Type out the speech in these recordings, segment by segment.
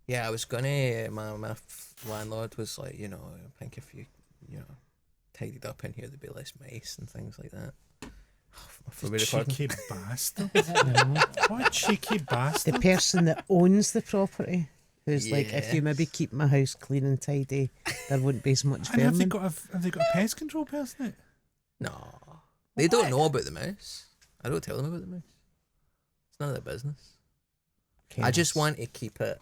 Yeah, I was gonna. My landlord was like, I think if you tidied up in here, there'd be less mice and things like that. Cheeky bastard. What a cheeky bastard. The person that owns the property, who's like, if you maybe keep my house clean and tidy, there wouldn't be as much And have they vermin. got a pest control person? It? No, they don't know about the mouse. I don't tell them about the mouse. It's none of their business. I just want to keep it.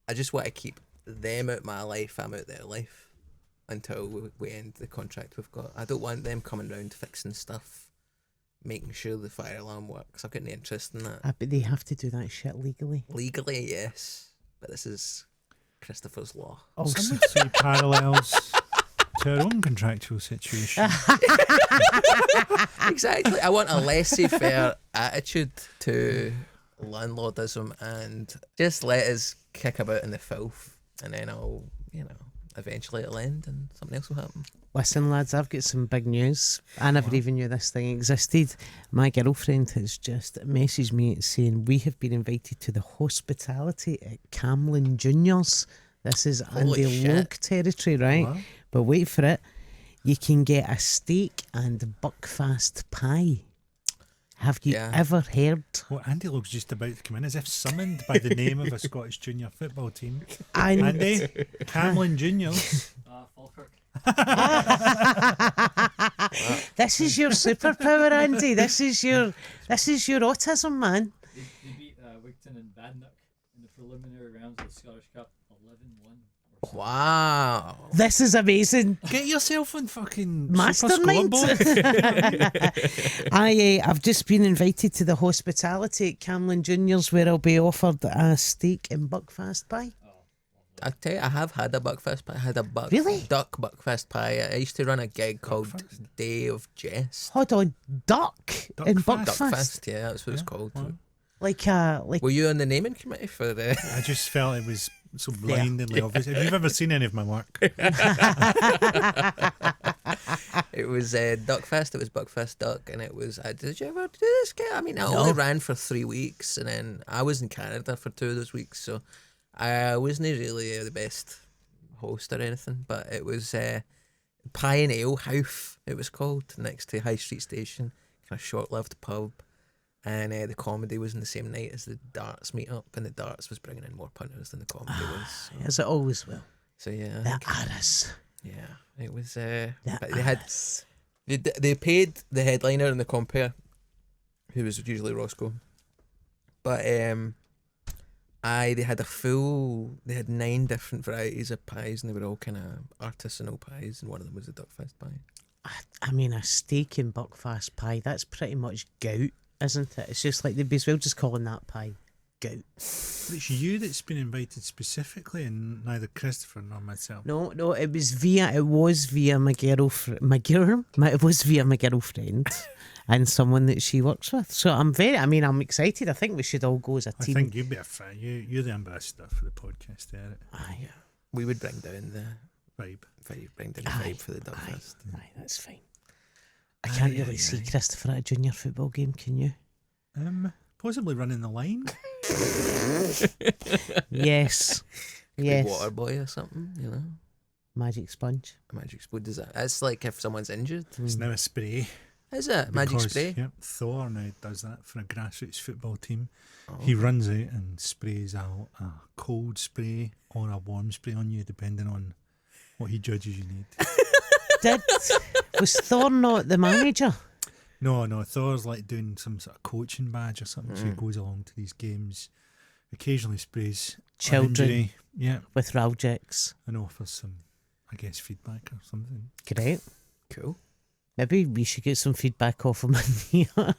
I just want to keep them out my life. I'm out their life until we end the contract we've got. I don't want them coming round fixing stuff, making sure the fire alarm works. I've got no interest in that. But they have to do that shit legally. Legally, yes, but this is Christopher's law. Some would say parallels to our own contractual situation. Exactly. I want a laissez-faire attitude to landlordism and just let us kick about in the filth, and then I'll, eventually it'll end and something else will happen. Listen, lads, I've got some big news. I never even knew this thing existed. My girlfriend has just messaged me saying we have been invited to the hospitality at Camlin Juniors. This is Holy Andy shit. Logue territory, right? Wow. But wait for it. You can get a steak and buckfast pie. Have you ever heard? Well, Andy Logue's just about to come in as if summoned by the name of a Scottish junior football team. Andy, Camlin Juniors. Falkirk. This is your superpower, Andy. This is your autism, man. They beat Wigton and Badenoch in the preliminary rounds of the Scottish Cup 11-1. Wow. This is amazing. Get yourself on fucking Mastermind. Super Scoreboard. I've just been invited to the hospitality at Camlin Juniors where I'll be offered a steak and buckfast pie. I tell you, I have had a buckfast pie. I had a Really? duck buckfast pie. I used to run a gig called Day of Jest. Hold on, duck and Duckfast? buckfast. Duckfest, yeah, that's what it's called. Wow. Like Were you on the naming committee for the? I just felt it was so blindingly obvious. If you've ever seen any of my work, It was Duckfest. It was Buckfast Duck, and it was. Did you ever do this? I mean, I only ran for 3 weeks, and then I was in Canada for 2 of those weeks, so I wasn't really the best host or anything. But it was Pie and Ale House. It was called, next to High Street Station, kind of short-lived pub. And the comedy was in the same night as the darts meet up, and the darts was bringing in more punters than the comedy was. So. as it always will. So yeah, The Aris. yeah, it was. But they had they paid the headliner in the compare, who was usually Roscoe, but they had they had 9 different varieties of pies, and they were all kind of artisanal pies, and one of them was a Duckfast pie. I mean, a steak and buckfast pie, that's pretty much gout, isn't it? It's just like they'd be as well just calling that pie gout. but it's you that's been invited specifically, and neither Christopher nor myself. No, it was via my girlfriend. It was via my girlfriend and someone that she works with. So I'm excited. I think we should all go as a I team. think you'd be a fan. You're the ambassador for the podcast, Eric. Aye, We would bring down the Vibe. vibe for the Duckfest. aye, that's fine. I can't really see Christopher at a junior football game, can you? Possibly running the line. Yes. Big Yes. water boy or something, Magic sponge. A magic spray. Does that? That's like if someone's injured. It's now a spray. Is it magic Because, spray? Yep, Thor now does that for a grassroots football team. Oh. He runs out and sprays a cold spray or a warm spray on you, depending on what he judges you need. Was Thor not the manager? No, Thor's like doing some sort of coaching badge or something, so he goes along to these games, occasionally sprays an Children. injury, yeah, With Raljix. and offers some, I guess, feedback or something. Great. Cool. Maybe we should get some feedback off him in here.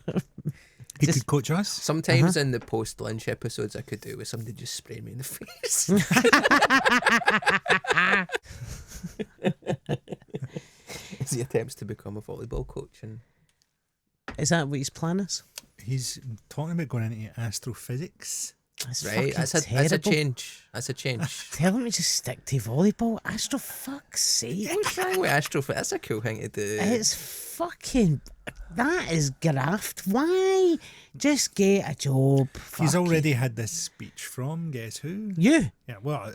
He Just- could coach us. Sometimes in the post-lunch episodes, I could do with somebody just spraying me in the face. As he attempts to become a volleyball coach, and Is that what his plan is? He's talking about going into astrophysics. That's Right? fucking That's terrible. a change. That's a change. Tell him to just stick to volleyball. Astro, fuck's sake. What's wrong with astrophysics? That's a cool thing to do. It's fucking... That is graft. Why? Just get a job. He's Fuck already had this speech from guess who? You. Yeah, well,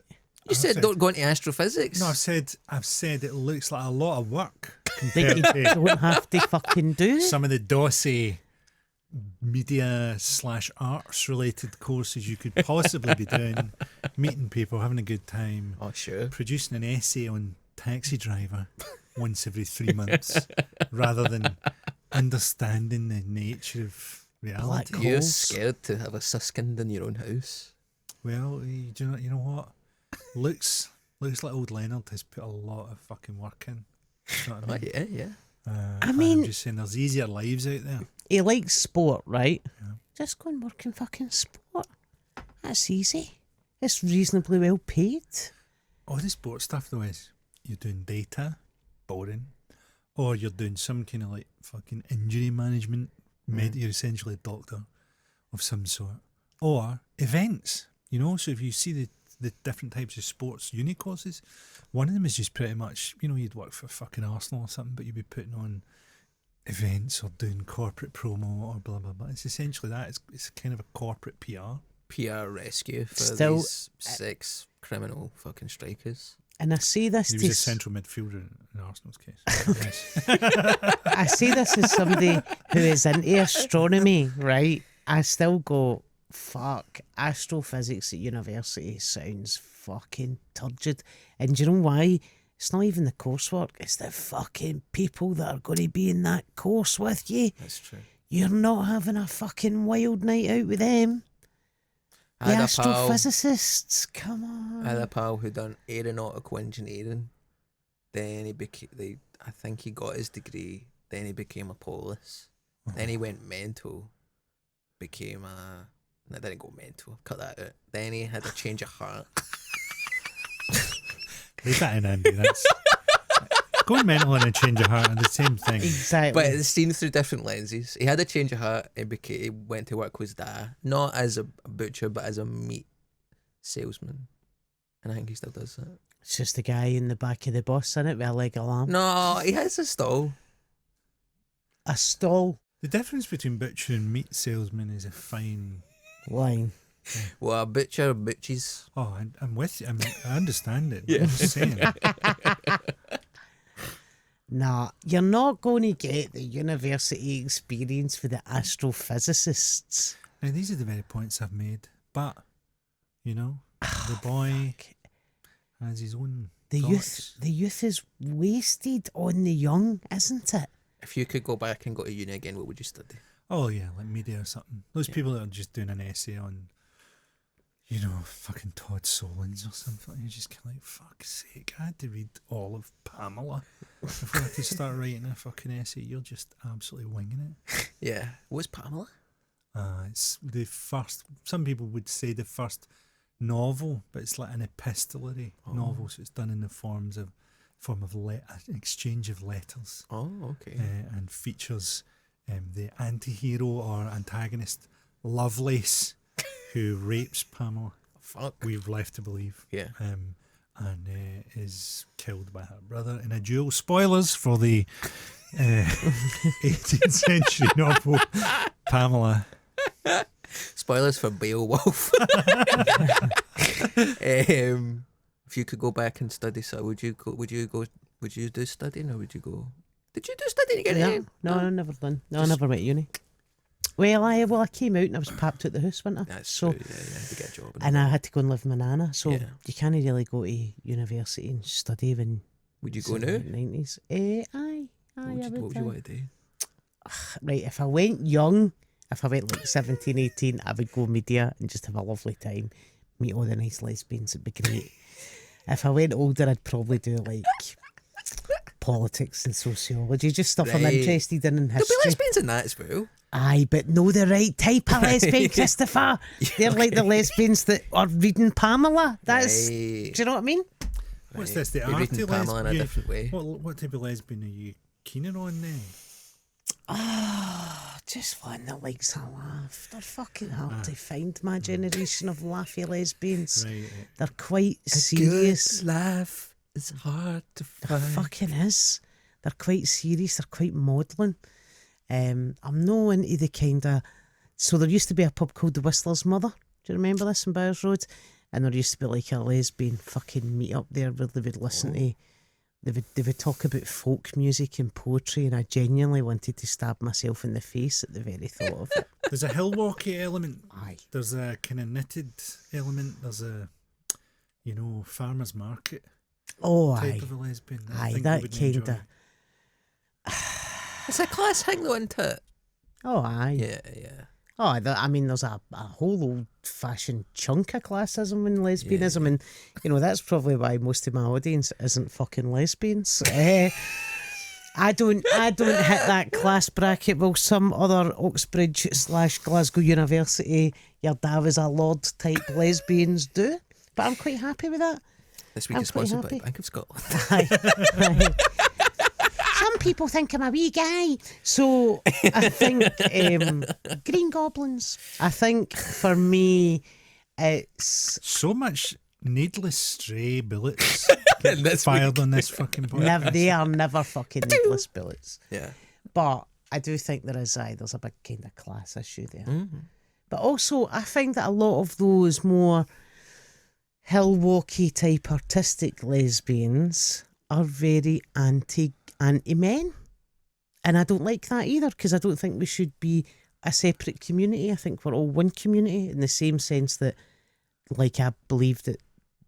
You said don't go into astrophysics. No, I've said it looks like a lot of work That compared you to don't have to fucking do. some of the dossy media / arts related courses you could possibly be doing, meeting people, having a good time, Oh, sure. producing an essay on Taxi Driver once every 3 months, rather than understanding the nature of reality. Black You're holes. scared to have a suskind in your own house. Well, you know what? Looks like old Leonard has put a lot of fucking work in. You know what I Oh, mean? yeah. I mean- I'm just saying there's easier lives out there. He likes sport, right? Yeah. Just go and work in fucking sport. That's easy. It's reasonably well paid. All the sports stuff though is you're doing data, boring, or you're doing some kind of like fucking injury management. You're essentially a doctor of some sort, or events. You know, so if you see the different types of sports uni courses, one of them is just pretty much, you know, you'd work for fucking Arsenal or something, but you'd be putting on events or doing corporate promo or blah blah blah. It's essentially that. It's kind of a corporate PR. PR rescue for Still- these 6 criminal fucking strikers. And I say this He to was a central midfielder in Arsenal's case. Yes. I say this as somebody who is into astronomy, right? I still go, fuck, astrophysics at university sounds fucking turgid. And do you know why? It's not even the coursework, it's the fucking people that are going to be in that course with you. That's true. You're not having a fucking wild night out with them. I The had a pal- astrophysicists, come I had a on. pal who done aeronautical engineering. Then he became. I think he got his degree. Then he became a police. Then he went mental. Became a. No, didn't go mental. Cut that out. Then he had a change of heart. Leave that in, Andy. That's going mental and a change of heart are the same thing. Exactly. But it's seen through different lenses. He had a change of heart. He went to work with his dad, not as a butcher, but as a meat salesman. And I think he still does that. It's just the guy in the back of the bus, in it, with a leg of lamb. No, he has a stall. A stall The difference between butcher and meat salesman is a fine. line. Well, a butcher butches. Oh, I'm with you. I understand it. Yeah. I'm just saying. Nah, you're not going to get the university experience for the astrophysicists. Now, these are the very points I've made. But, you know, the boy has his own The thoughts. youth is wasted on the young, isn't it? If you could go back and go to uni again, what would you study? Oh, yeah, like media or something. Those people that are just doing an essay on, you know, fucking Todd Solondz or something. You're just kind of like, fuck's sake, I had to read all of Pamela before I could start writing a fucking essay. You're just absolutely winging it. Yeah. What's Pamela? It's the first, some people would say the first novel, but it's like an epistolary novel, so it's done in the form of an exchange of letters, Oh, okay. and features the anti-hero or antagonist Lovelace, who rapes Pamela, Fuck. we've left to believe, Yeah. and is killed by her brother in a duel. Spoilers for the 18th century novel Pamela. Spoilers for Beowulf. If you could go back and study, so would you do studying, or would you go? Did you do studying again? Yeah. No, I never done. No, I never went to uni. Well, I came out and I was papped out the house, wasn't I? That's so, true. Yeah, you had to get a job. and I had to go and live with my nana. So Yeah. you can't really go to university and study when. Would you go now? 90s. Aye. What would you want to do? Right, if I went young, if I went like 17, 18, I would go media and just have a lovely time, meet all the nice lesbians, it'd be great. If I went older, I'd probably do like politics and sociology, just stuff I'm Right. interested in There'll be history. lesbians in that as well. Aye, but know the right type of lesbian, Christopher. They're like the lesbians that are reading Pamela. That's, Right. do you know what I mean? What's Right. this, the You're reading arty Pamela in a lesbian? different way. What type of lesbian are you keener on then? Just one that likes a laugh. They're fucking hard to find, my generation of laughy lesbians. Right. They're quite serious. Good laugh is hard to There find. fucking is. They're quite serious. They're quite maudlin. I'm no into the kind of... So there used to be a pub called The Whistler's Mother. Do you remember this in Byers Road? And there used to be like a lesbian fucking meet up there where they would listen to... They would talk about folk music and poetry, and I genuinely wanted to stab myself in the face at the very thought of it. There's a hill walkie element. Aye. There's a kind of knitted element. There's a, farmer's market Oh, type aye. of a lesbian. Aye, think that you would kind enjoy. of... It's a class thing though, isn't it? Oh, aye. Yeah. Oh, I mean, there's a whole old-fashioned chunk of classism in lesbianism, and that's probably why most of my audience isn't fucking lesbians. I don't hit that class bracket. Well, some other Oxbridge/Glasgow University, your dad was a lord type lesbians do, but I'm quite happy with that. This week I'm is sponsored by pretty Bank of Scotland. Aye. Some people think I'm a wee guy. So I think Green Goblins. I think for me, it's So much needless stray bullets This fired on this fucking podcast. they are never fucking needless bullets. Yeah. But I do think there's a big kind of class issue there. Mm-hmm. But also, I find that a lot of those more hill-walky type artistic lesbians are very anti-men. And I don't like that either, because I don't think we should be a separate community. I think we're all one community in the same sense that, like, I believe that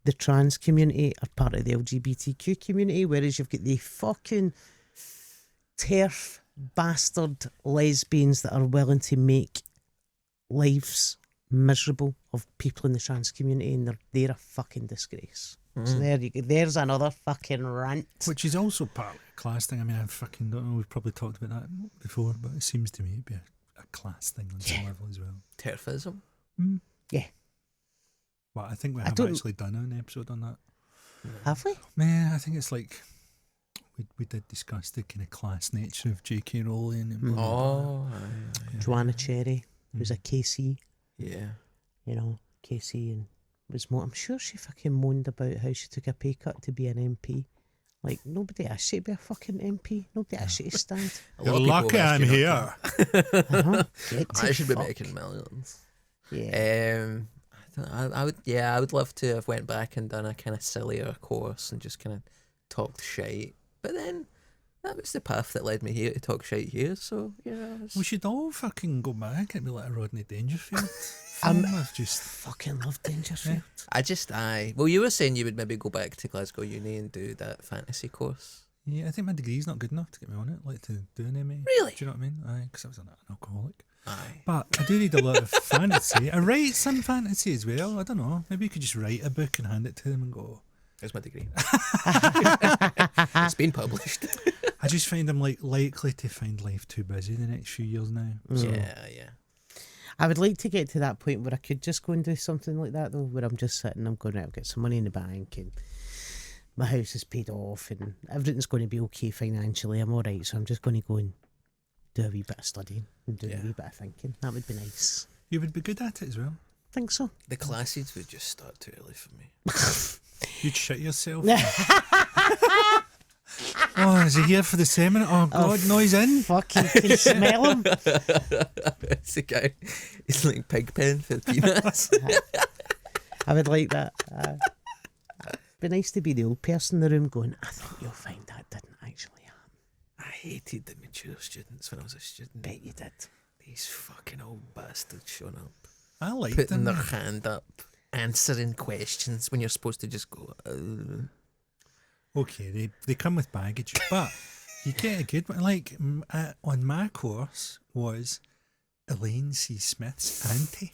the trans community are part of the LGBTQ community, whereas you've got the fucking TERF bastard lesbians that are willing to make lives miserable of people in the trans community, and they're a fucking disgrace. So there you go. There's another fucking rant. Which is also part of a class thing. I mean, I fucking don't know. We've probably talked about that before, but it seems to me to be a class thing on some level as well. Turfism. Yeah. Well, I think we I have don't- actually done an episode on that. Have we? Man, I think it's like we did discuss the kind of class nature of J.K. Rowling and blah, blah, blah. Oh, aye. Joanna Cherry, who's a KC, Yeah. KC, and was more. I'm sure she fucking moaned about how she took a pay cut to be an MP. Like, nobody asked you to be a fucking MP. Nobody asked you to stand. A You're lot of people lucky ask I'm you not here. to. I know. Get to I should be fuck. making millions. Yeah. I would love to have went back and done a kind of sillier course and just kind of talked shite. But then that was the path that led me here to talk shite here. So We should all fucking go back and be like a Rodney Dangerfield. I've just Fucking love Dangerfield. Well, you were saying you would maybe go back to Glasgow Uni and do that fantasy course. I think my degree's not good enough to get me on it, like to do an MA. Really? Do you know what I mean? Aye, because I was an alcoholic. Aye. But I do read a lot of fantasy. I write some fantasy as well. I don't know. Maybe you could just write a book and hand it to them and go. There's my degree. It's been published. I just find I'm like likely to find life too busy the next few years now. So, Yeah. I would like to get to that point where I could just go and do something like that, though, where I'm just sitting, I'm going, I've got some money in the bank and my house is paid off and everything's going to be okay financially. I'm all right, so I'm just going to go and do a wee bit of studying and do a wee bit of thinking. That would be nice. you would be good at it as well. Think so. The classes would just start too early for me. You'd shit yourself. Oh, is he here for the seminar? Oh, God, no, he's in. Fucking can smell him. It's the guy. It's like Pigpen for peanuts. I would like that. It'd be nice to be the old person in the room going, I think you'll find that didn't actually happen. I hated the mature students when I was a student. Bet you did. These fucking old bastards showing up, I liked putting him. their hand up, answering questions when you're supposed to just go. Okay, they come with baggage, but you get a good one. Like on my course was Elaine C. Smith's auntie,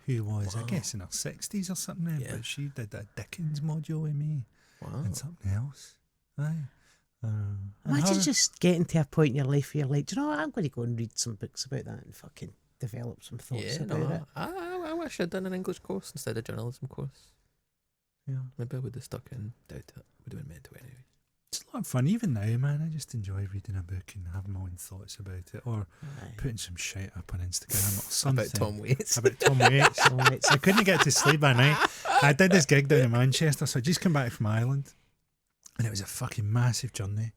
who was, I guess, in her 60s or something, Yeah. but she did a Dickens module with me Wow. and something else. Aye. And Imagine her- just getting to a point in your life where you're like, do you know what? I'm going to go and read some books about that and fucking develop some thoughts Yeah, about no, it. I wish I'd done an English course instead of journalism course. Yeah. Maybe I would have stuck in. Doubt it. Would have been meant to anyway. It's a lot of fun. Even now, man, I just enjoy reading a book and having my own thoughts about it, or putting some shit up on Instagram or something. About Tom Waits. About Tom Waits. I couldn't get to sleep at night. I did this gig down in Manchester, so I just come back from Ireland, and it was a fucking massive journey.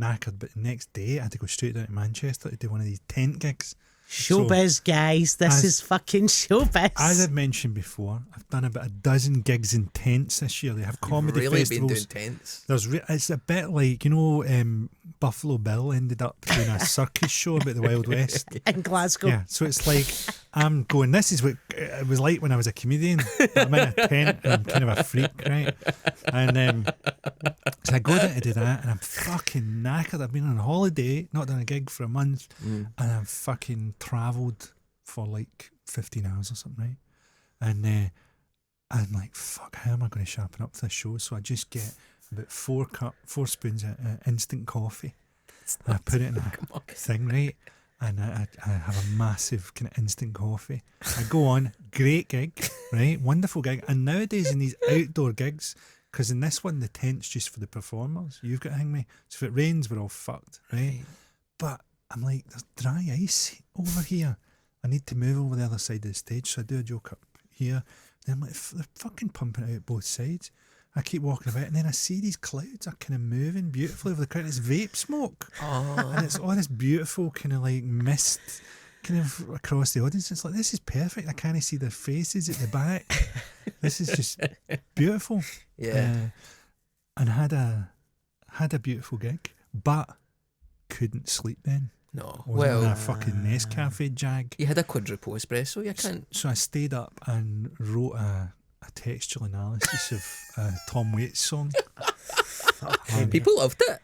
Knackered, but the next day I had to go straight down to Manchester to do one of these tent gigs. Showbiz, guys. This is fucking showbiz. As I've mentioned before, I've done about a dozen gigs in tents this year. They have comedy You've really festivals. been doing tents. It's a bit like, you know, Buffalo Bill ended up doing a circus show about the Wild West in Glasgow. Yeah, so it's like I'm going, this is what it was like when I was a comedian. I'm in a tent and I'm kind of a freak, right? And so I go down to do that and I'm fucking knackered. I've been on holiday, not done a gig for a month, and I've fucking travelled for like 15 hours or something, right? And I'm like, fuck, how am I going to sharpen up for this show? So I just get about 4 spoons of instant coffee. And I put it in a thing, right? And I have a massive kind of instant coffee. I go on, great gig, right? Wonderful gig. And nowadays in these outdoor gigs, because in this one the tent's just for the performers, you've got to hang me. So if it rains, we're all fucked, right? But I'm like, there's dry ice over here. I need to move over the other side of the stage. So I do a joke up here. Then I'm like, they're fucking pumping it out both sides. I keep walking about, and then I see these clouds are kind of moving beautifully over the crowd. It's vape smoke, and it's all this beautiful kind of like mist kind of across the audience. It's like, this is perfect. I can't see their faces at the back. This is just beautiful. Yeah, and had a beautiful gig, but couldn't sleep then. No, Wasn't on a fucking Nescafe jag. You had a quadruple espresso. You can't. So I stayed up and wrote a textual analysis of Tom Waits' song. People loved it.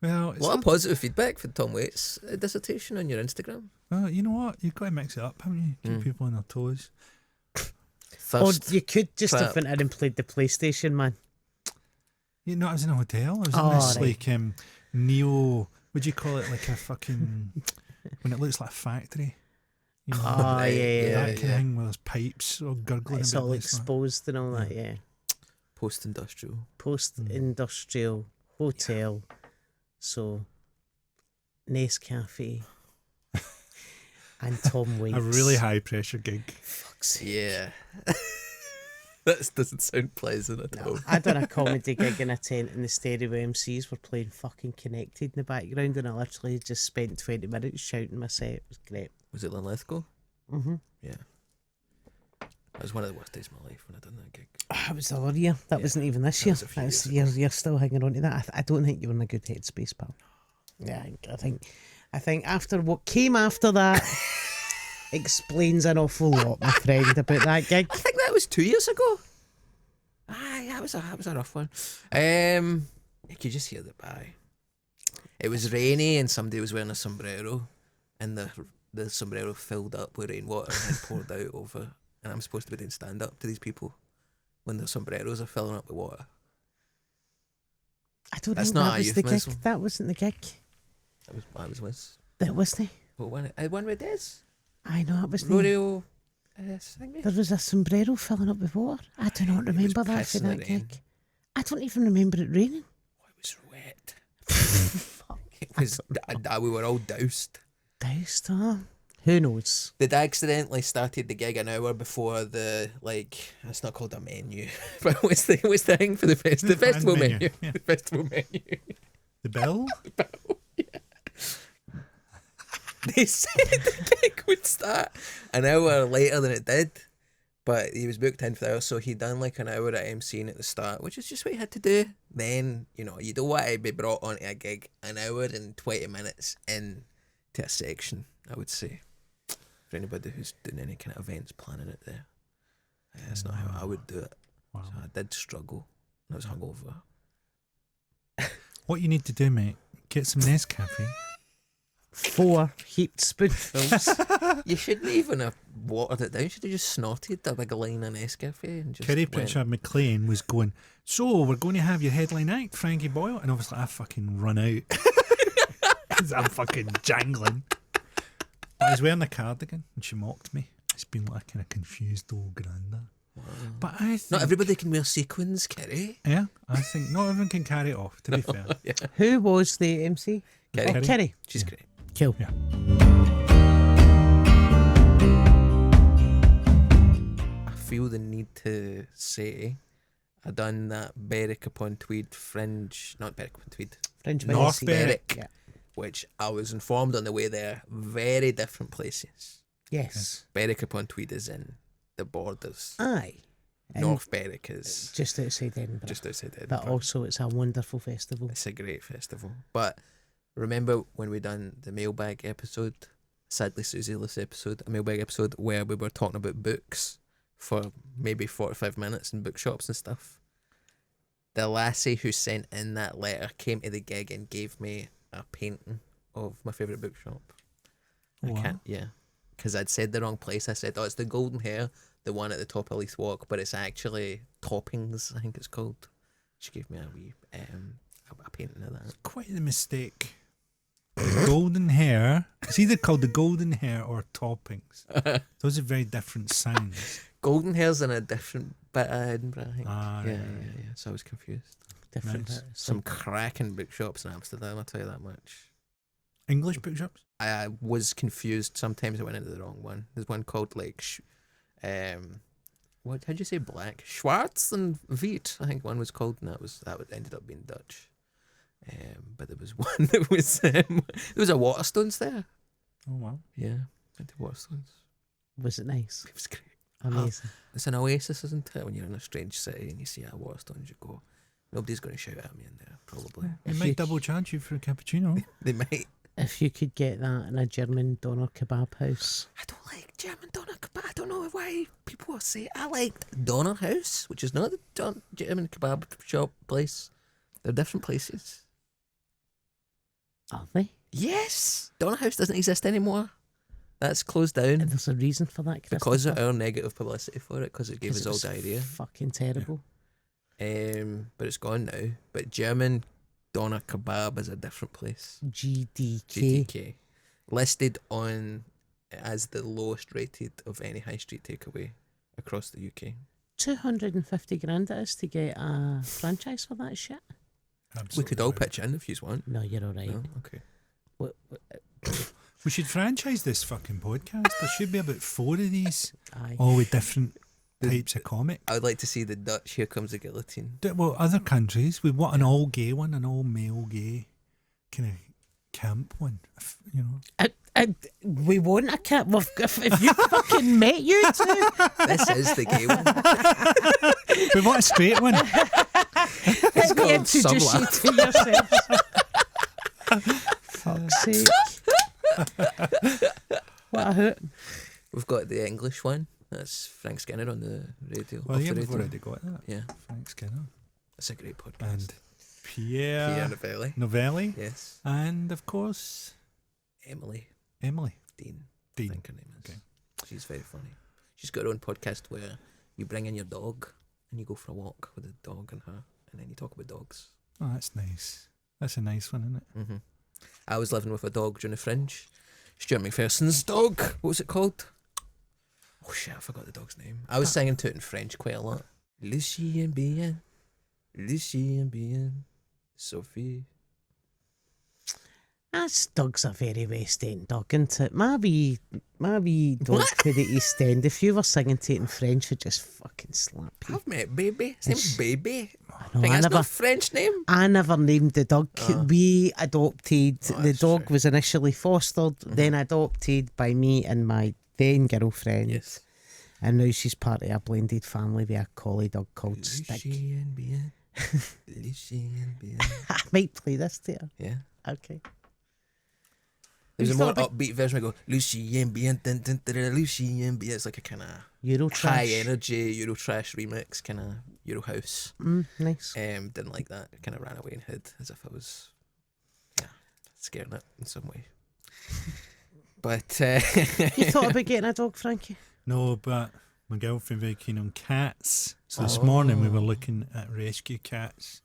Well, A lot of positive feedback for Tom Waits' dissertation on your Instagram. Well, you know what? You've got to mix it up, haven't you? Keep people on their toes. First, Or you could just have trap. went in and played the PlayStation, man. You know, I was in a hotel. I was in this like neo. Would you call it like a fucking when it looks like a factory? You know, that kind of thing where there's pipes or gurgling. It's a bit all like exposed and all that, yeah. Post-industrial. Post-industrial hotel. So, Nescafe and Tom Waits. a really high pressure gig. Fuck's sake. Yeah. That doesn't sound pleasant at all. I done a comedy gig in a tent and the stereo MCs were playing fucking Connected in the background, and I literally just spent 20 minutes shouting my set. It was great. Was it Linlithgow? Mm-hmm. Yeah. That was one of the worst days of my life when I done that gig. It was the other year. That wasn't even this that year. was a few years You're still hanging on to that. I don't think you were in a good headspace, pal. Yeah, I think after what came after that explains an awful lot, my friend, about that gig. I think that was 2 years ago. Aye, that was a rough one. You could just hear the bye. It was rainy and somebody was wearing a sombrero, and the sombrero filled up with rainwater and poured out over. And I'm supposed to be doing stand up to these people when their sombreros are filling up with water. I don't That's think not that a was the euphemism. gig. That wasn't the gig. I was with. That wasn't. Well, one with Des. I know it was. Rodeo. Thingy. There was a sombrero filling up with water. I do not It was remember that for pissing that it rain. gig. I don't even remember it raining. Oh, it was wet. It was. We were all doused. Doused, huh? Who knows? They'd accidentally started the gig an hour before the it's not called a menu, but what's the thing for the The festival band menu? Yeah. The festival menu. The bill? They said the gig would start an hour later than it did, but he was booked in for the hour, so he'd done like an hour at MCing at the start, which is just what he had to do. Then, you don't want to be brought onto a gig an hour and 20 minutes into a section, I would say. For anybody who's doing any kind of events planning it there. That's not how I would do it. Wow. So I did struggle. I was hungover. What you need to do, mate, get some Nescafe. 4 heaped spoonfuls. You shouldn't even have watered it down. You should have just snorted a big line of Nescafe and just Kerry went. Pritchard McLean was going, so we're going to have your headline act, Frankie Boyle. And obviously I fucking run out. Because I'm fucking jangling. I was wearing a cardigan and she mocked me. It's been like a kind of confused old granda. Wow. But I think... Not everybody can wear sequins, Kerry. Yeah, I think not everyone can carry it off, to be fair. Yeah. Who was the MC? Kerry. Oh, Kerry. She's great. Cool. Yeah. I feel the need to say I done that Berwick upon Tweed fringe, not Berwick upon Tweed, Fringe by North the sea. Berwick. Yeah. which I was informed on the way there, very different places. Yes. Berwick upon Tweed is in the borders. Aye. North Berwick is just outside Edinburgh. just outside Edinburgh. But also it's a wonderful festival. It's a great festival. But remember when we done the mailbag episode, sadly Susie-less episode, a mailbag episode where we were talking about books for maybe 45 minutes in bookshops and stuff? The lassie who sent in that letter came to the gig and gave me a painting of my favourite bookshop. Wow. I can't, yeah. Because I'd said the wrong place. I said, oh, it's the Golden Hair, the one at the top of Leith Walk, but it's actually Toppings, I think it's called. She gave me a wee a painting of that. Quite the mistake. The Golden Hair. It's either called the Golden Hair or Toppings. Those are very different sounds. Golden Hair's in a different bit of Edinburgh, I think. Ah, yeah, right, yeah, right. yeah. So I was confused. Different. Nice. Some cracking bookshops in Amsterdam, I'll tell you that much. English bookshops? I was confused. Sometimes I went into the wrong one. There's one called like, what? How'd you say black? Schwarz and Wheat, I think one was called, and that ended up being Dutch. But there was one that was there was a Waterstones there. Oh, wow. Yeah, went to Waterstones. Was it nice? It was great. Amazing. It's an oasis, isn't it? When you're in a strange city and you see a Waterstones, you go, nobody's going to shout at me in there, probably. They If might you- double charge you for a cappuccino. They might. If you could get that in a German doner kebab house. I don't like German doner kebab. I don't know why people say I liked Doner House, which is not the German kebab shop place. They're different places. Are they? Yes, Doner House doesn't exist anymore. That's closed down And there's a reason for that, because of Christopher. our negative publicity for it, because it gave 'Cause us it all was diarrhea. Fucking terrible. But it's gone now. But German Doner kebab is a different place. GDK. GTK, listed on as the lowest rated of any high street takeaway across the UK. 250 grand it is to get a franchise for that shit. Absolutely We could all right. pitch in if you want. No, you're alright. No? Okay. We should franchise this fucking podcast. There should be about 4 of these, Aye. all with different types of comic. I would like to see the Dutch Here Comes the Guillotine. Well, other countries, we want an all gay one, an all male gay kind of camp one, you know. We want a cat. If you fucking met you two, This is the gay one. We want a straight one. It's let me called introduce you Subla. to yourself. Fuck's sake. What a hoot. We've got the English one. That's Frank Skinner on the radio. Well, off yeah, the we've radio. already got that. Yeah, Frank Skinner. it's a great podcast. And Pierre Pierre Novelli. Novelli. Yes. And, of course, Emily Emily Dean. I Dean. think her name is. Okay. She's very funny. She's got her own podcast where you bring in your dog and you go for a walk with the dog and her, and then you talk about dogs. Oh, that's nice. That's a nice one, isn't it? Mm-hmm. I was living with a dog during the Fringe. Stuart McPherson's dog. What was it called? Oh shit, I forgot the dog's name. I was singing to it in French quite a lot. Lucie and Bien, Sophie. That's dog's a very West End dog, isn't it? My wee dog to the East End. If you were singing to it in French, would just fucking slap you. I've met Baby. His name's Baby. No, think I that's never, not a French name. I never named the dog. We adopted. Oh, The that's dog true. was initially fostered, then adopted by me and my then girlfriend. Yes. And now she's part of a blended family with a collie dog called Stick. Lucie and Bien. Lucie and Bien. I might play this to her. Yeah. Okay. There's a Who's more that upbeat version where I go, Lucie and Bien, dun, dun, dun, dun, Lucie and Bien. It's like a kind of Euro high trash. energy Euro trash remix, kind of Euro house. Nice. Didn't like that. Kind of ran away and hid as if I was, scaring it in some way. But You thought about getting a dog, Frankie? No, but my girlfriend very keen on cats. So this morning we were Oh. looking at rescue cats,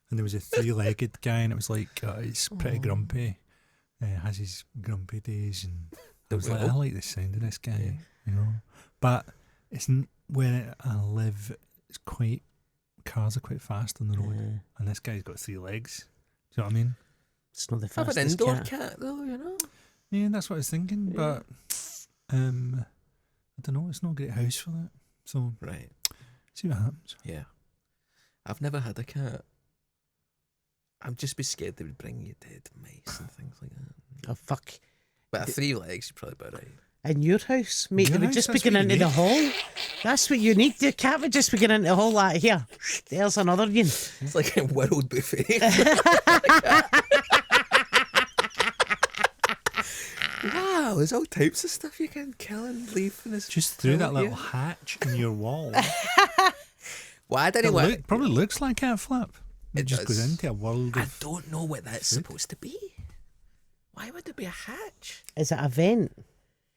and there was a 3-legged guy, and it was like he's pretty grumpy. Has his grumpy days, and I was like, I like the sound of this guy, you know. But it's where I live, it's quite, cars are quite fast on the road, Yeah. and this guy's got 3 legs. Do you know what I mean? It's not the Have an fastest indoor cat. cat though, you know. Yeah, that's what I was thinking, but I don't know. It's not a great house for that. So Right. see what happens. Yeah. I've never had a cat. I'd just be scared they would bring you dead mice and things like that. Oh, fuck. But at 3 legs, you're probably about right. In your house, mate, Your they would house, just be that's going what into you the need. hall. That's what you need. Your cat would just be going into the hall like, here, there's another one. It's like a world buffet. Wow, there's all types of stuff you can kill and leave in this. Just through that toilet, little hatch in your wall. Well, I don't know Probably looks like cat flap. It It just goes does. into a world I of. don't know what that's supposed to be. Why would there be a hatch? Is it a vent?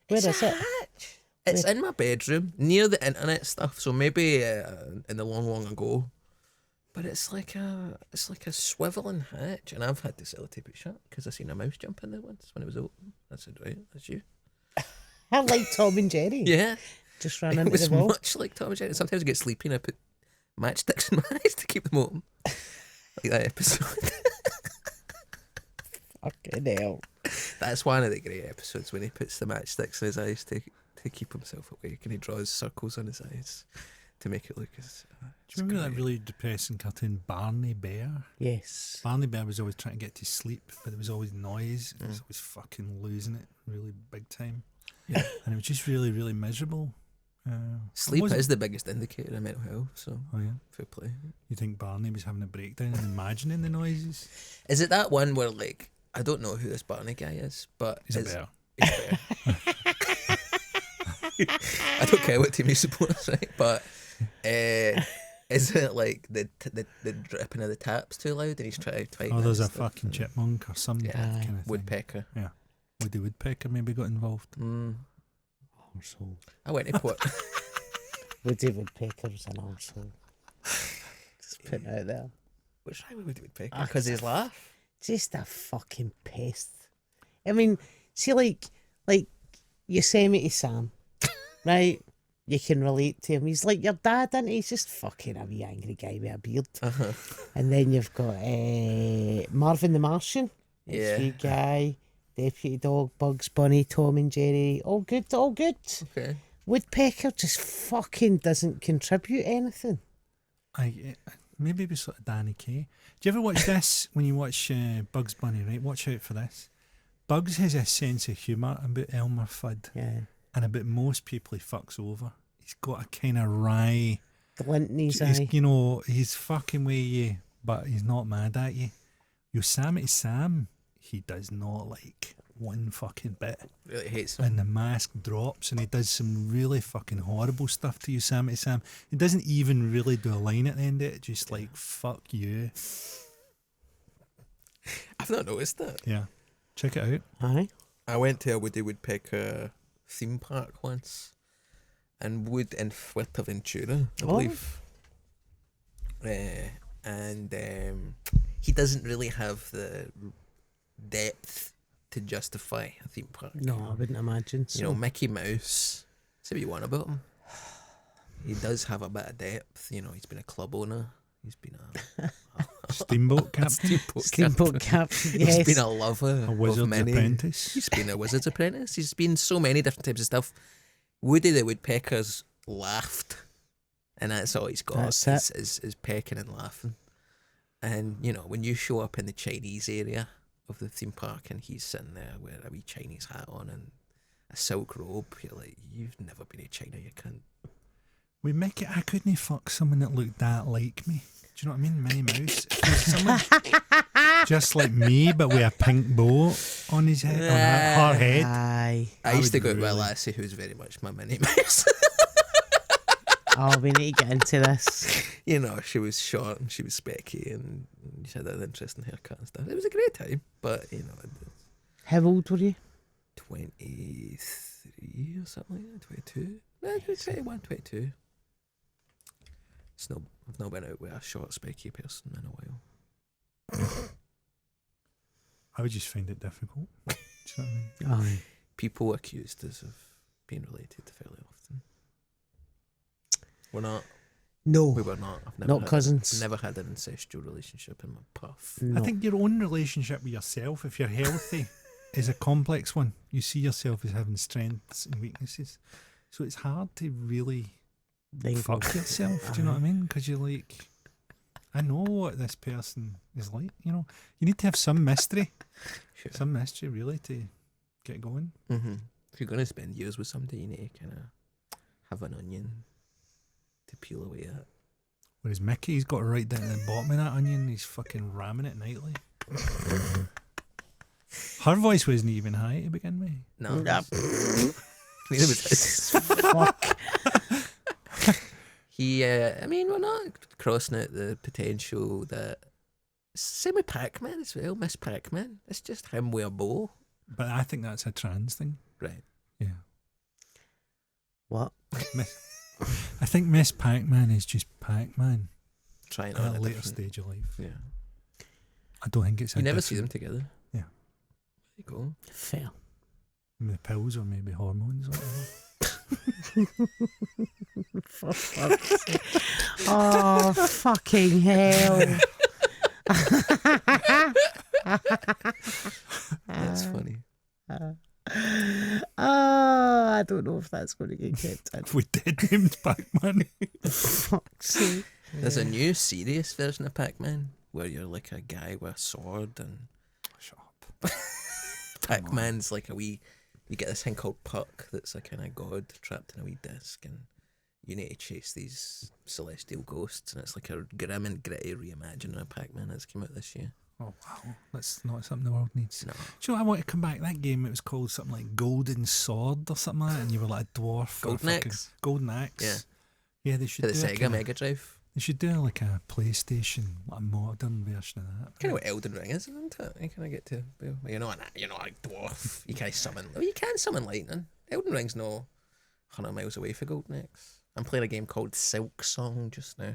Where It's is a it? hatch. It's in my bedroom near the internet stuff. So maybe in the long ago. But it's like a swiveling hatch, and I've had to sellotape it shut because I seen a mouse jump in there once when it was open. I said, right, that's you. I like Tom and Jerry. Yeah, Just ran it into was the wall. much like Tom and Jerry. Sometimes I get sleepy and I put matchsticks in my eyes to keep them open. Like that episode. Fucking hell. That's one of the great episodes when he puts the matchsticks in his eyes to keep himself awake, and he draws circles on his eyes to make it look as. Do you remember that really depressing cartoon Barney Bear? Yes. Barney Bear was always trying to get to sleep, but there was always noise. He was always fucking losing it really big time. Yeah. And it was just really, really miserable. Sleep is the biggest indicator of mental health, so Oh, yeah. fair play. You think Barney was having a breakdown and imagining the noises? Is it that one where, like, I don't know who this Barney guy is, but He's a is- bear. he's a bear. I don't care what team you support, right? But is it like the dripping of the taps too loud and he's trying to fight? Oh, that there's a stuff? fucking chipmunk or some Yeah. kind of thing. Woodpecker. Yeah. Woody Woodpecker maybe got involved. Mm. Arsehole. I went to quote. Woody Woodpecker's an arsehole. Just putting it out there. What's wrong with Woody Woodpecker? Because his laugh. Just a fucking pest. I mean, see, like Yosemite Sam, right? You can relate to him. He's like your dad, isn't he? He's just fucking a wee angry guy with a beard. Uh-huh. And then you've got Marvin the Martian. Yeah. Sweet guy. Deputy Dog, Bugs Bunny, Tom and Jerry. All good, all good. Okay. Woodpecker just fucking doesn't contribute anything. Maybe it was sort of Danny Kaye. Do you ever watch this when you watch Bugs Bunny, right? Watch out for this. Bugs has a sense of humour about Elmer Fudd, Yeah. and about most people he fucks over. He's got a kind of wry, Glint in his eye. you know, he's fucking with you, but he's not mad at you. Yosemite Sam, he does not like one fucking bit. Really hates him. And the mask drops and he does some really fucking horrible stuff to Yosemite Sam. He doesn't even really do a line at the end of it, just like, fuck you. I've not noticed that. Yeah. Check it out. Aye. I went to a Woody Woodpecker theme park once, and in Fuerteventura, I believe. And he doesn't really have the depth to justify a theme park. No, I wouldn't imagine so. You know, Mickey Mouse. Say what you want about him. He does have a bit of depth. You know, he's been a club owner. He's been a Steamboat Captain. Steamboat Captain, yes. He's been a lover A Wizard's of many. Apprentice. He's been a Wizard's Apprentice. He's been so many different types of stuff. Woody the Woodpecker's laughed, and that's all he's got. That's is pecking and laughing. And you know, when you show up in the Chinese area of the theme park, and he's sitting there with a wee Chinese hat on and a silk robe, you're like, you've never been to China, you can't. We make it. I couldn't fuck someone that looked that like me. Do you know what I mean? Minnie Mouse. If there's someone just like me, but with a pink bow on his head, on her head. Aye. I used to would go out with a really- lassie who's very much my Minnie Mouse. Oh, we need to get into this. You know, she was short and she was specky and she had an interesting haircut and stuff. It was a great time, but you know, How old were you? 23 or something like that, 22. No, 21, 22. I've not been out with a short, spiky person in a while. I would just find it difficult. Do you know what I mean? Aye. People accused us of being related fairly often. We're not. No, We were not. I've not cousins. Never had an incestual relationship in my puff. No. I think your own relationship with yourself, if you're healthy, is a complex one. You see yourself as having strengths and weaknesses. So it's hard to really Then fuck go, yourself, do you know what I mean? Because you're like, I know what this person is like, you know. You need to have some mystery. Sure. Some mystery, really, to get going. Mm-hmm. If you're going to spend years with somebody, you need to kind of have an onion to peel away at. Whereas Mickey's got right down to the bottom of that onion, he's fucking ramming it nightly. Her voice wasn't even high to begin with. No. Yep. Neither was his. Fuck. I mean, we're not crossing out the potential that. Same with Pac-Man as well, Miss Pac-Man. It's just him with a bow. But I think that's a trans thing. Right. Yeah. What? I think Miss Pac-Man is just Pac-Man Trying at on a a later different- stage of life. Yeah. I don't think it's You a never see them different- together. Yeah. There you go. Fair. The pills or maybe hormones or whatever. For fuck's sake. Oh, fucking hell. That's funny. Oh, I don't know if that's going to get kept in. If we did named Pac-Man. Fuck's sake. There's a new serious version of Pac-Man where you're like a guy with a sword and Shut up. Pac-Man's like a wee. You get this thing called Puck that's a kind of god trapped in a wee disc, and you need to chase these celestial ghosts, and it's like a grim and gritty reimagining of Pac-Man that's come out this year. Oh, wow. That's not something the world needs. No. Do you know, I want to come back. That game, it was called something like Golden Sword or something like that, and you were like a dwarf. or Golden fucking- Axe? Golden Axe. Yeah. Yeah, they should To the do a Sega kinda- Mega Drive. They should do like a PlayStation, like a modern version of that. Kind of what Elden Ring is, isn't it? You kind of get to, well, you're not a dwarf. You can't summon. Well, you can summon lightning. Elden Ring's no 100 miles away for Golden Axe. I'm playing a game called Silk Song just now.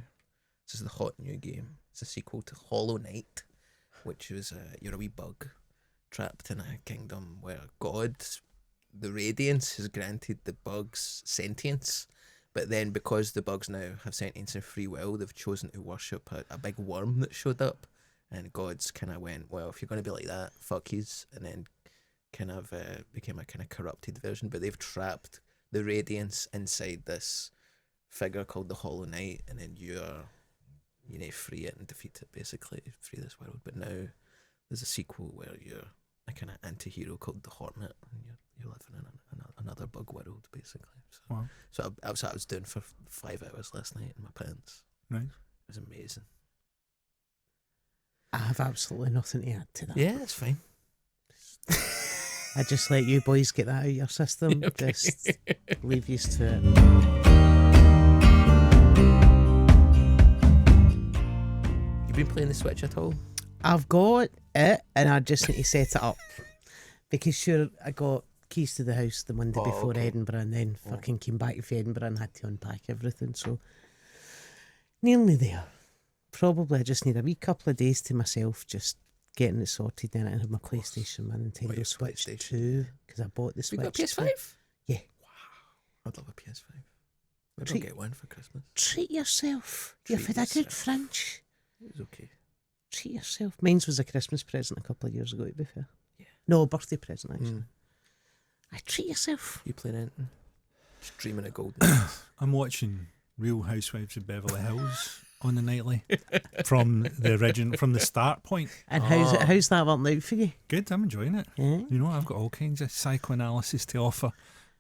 This is the hot new game. It's a sequel to Hollow Knight, which is you're a wee bug trapped in a kingdom where God, the Radiance, has granted the bugs sentience. But then because the bugs now have sentience and free will, they've chosen to worship a big worm that showed up. And God's kind of went, well, if you're going to be like that, fuck yous. And then kind of became a kind of corrupted version. But they've trapped the Radiance inside this figure called the Hollow Knight. And then you need to free it and defeat it, basically, free this world. But now there's a sequel where you're a kind of anti-hero called the Hornet. And you're living in another bug world, basically. So, Wow. so that's what I was doing for 5 hours last night in my pants. Nice. It was amazing. I have absolutely nothing to add to that. Yeah, it's fine. I just let you boys get that out of your system. Okay. Just leave you to it. You been playing the Switch at all? I've got it and I just need to set it up. Because sure, I got keys to the house the Monday before okay. Edinburgh and then fucking came back from Edinburgh and had to unpack everything. So, nearly there. Probably I just need a wee couple of days to myself just getting it sorted. Then I have my PlayStation, my Nintendo your Switch PlayStation. 2 because I bought the You Switch. got a PS5? 2. Yeah. I'd love a PS5. Maybe Treat- I'll get one for Christmas. Treat yourself. Treat You've had a good yourself. French. It was okay. Treat yourself. Mine's was a Christmas present a couple of years ago, to be fair. Yeah. No, a birthday present, actually. Mm. I treat yourself. You playing anything? Just dreaming of Golden Axe. I'm watching Real Housewives of Beverly Hills on the nightly from the original, from the start point. And Oh. how's that working out for you? Good, I'm enjoying it. Yeah. You know, I've got all kinds of psychoanalysis to offer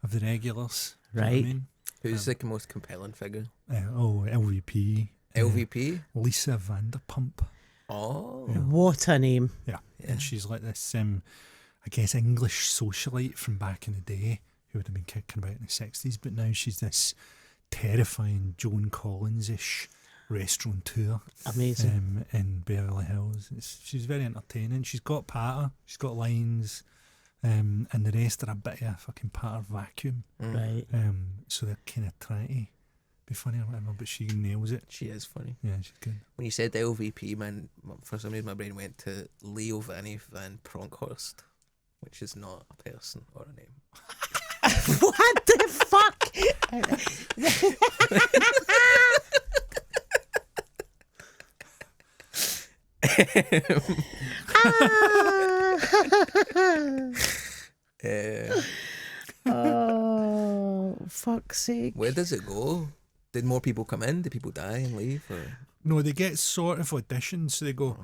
of the regulars. Do you know what I Right. mean? Who's the most compelling figure? LVP. LVP? Lisa Vanderpump. Oh. What a name. Yeah. Yeah. And she's like this, I guess, English socialite from back in the day who would have been kicking about in the 60s, but now she's this terrifying Joan Collins-ish restaurateur Amazing. in Beverly Hills. She's very entertaining. She's got patter, she's got lines, and the rest are a bit of a fucking patter vacuum. Mm. Right. So they're kind of trying to be funny or whatever, but she nails it. She is funny. Yeah, she's good. When you said LVP, man, for some reason my brain went to Leo Vanny Van Pronkhorst, which is not a person or a name. What the fuck? Oh, fuck's sake. Where does it go? Did more people come in? Did people die and leave? Or? No, they get sort of auditions. So they go,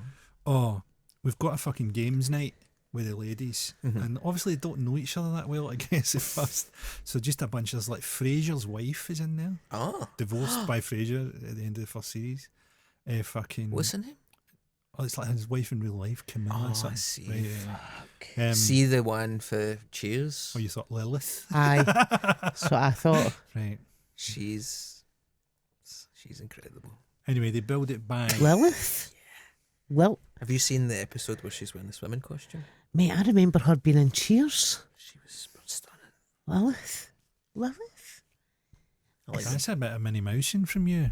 oh, we've got a fucking games night with the ladies. And obviously they don't know each other that well, I guess, at first. So just a bunch of, like, Fraser's wife is in there. Oh. Divorced by Fraser at the end of the first series. What's her name? Oh, it's like his wife in real life, Camilla. Oh, I see. Right, Fuck. See the one for Cheers? Oh, you thought Lilith? Aye. That's what I thought. Right. She's incredible. Anyway, they build it by... Lilith? Well, Have you seen the episode where she's wearing the swimming costume? mate, I remember her being in Cheers. She was stunning. Lilith? I like That's a bit of Minnie Mousing from you.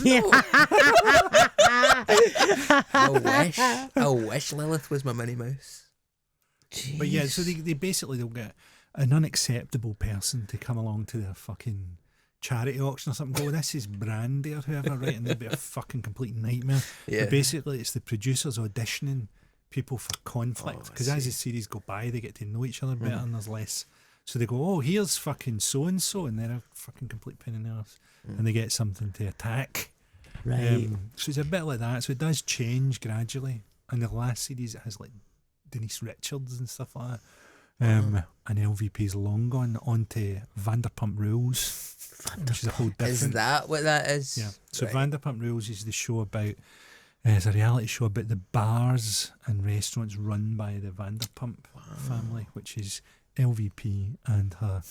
Yeah. I wish Lilith was my Minnie Mouse. But yeah, so they'll get an unacceptable person to come along to their fucking charity auction or something. Go, this is Brandy or whoever, right? And they'll be a fucking complete nightmare. Yeah. But basically, it's the producers auditioning people for conflict, Oh, I because as see. the series go by, they get to know each other better and there's less. So they go, oh, here's fucking so and they're a fucking complete pain in the arse, and they get something to attack. Right. So it's a bit like that. So it does change gradually. And the last series, it has like Denise Richards and stuff like that. And LVP's long gone on to Vanderpump Rules, which is a whole different. Is that what that is? Yeah. So Right. Vanderpump Rules is the show about. It's a reality show about the bars and restaurants run by the Vanderpump family, which is LVP and her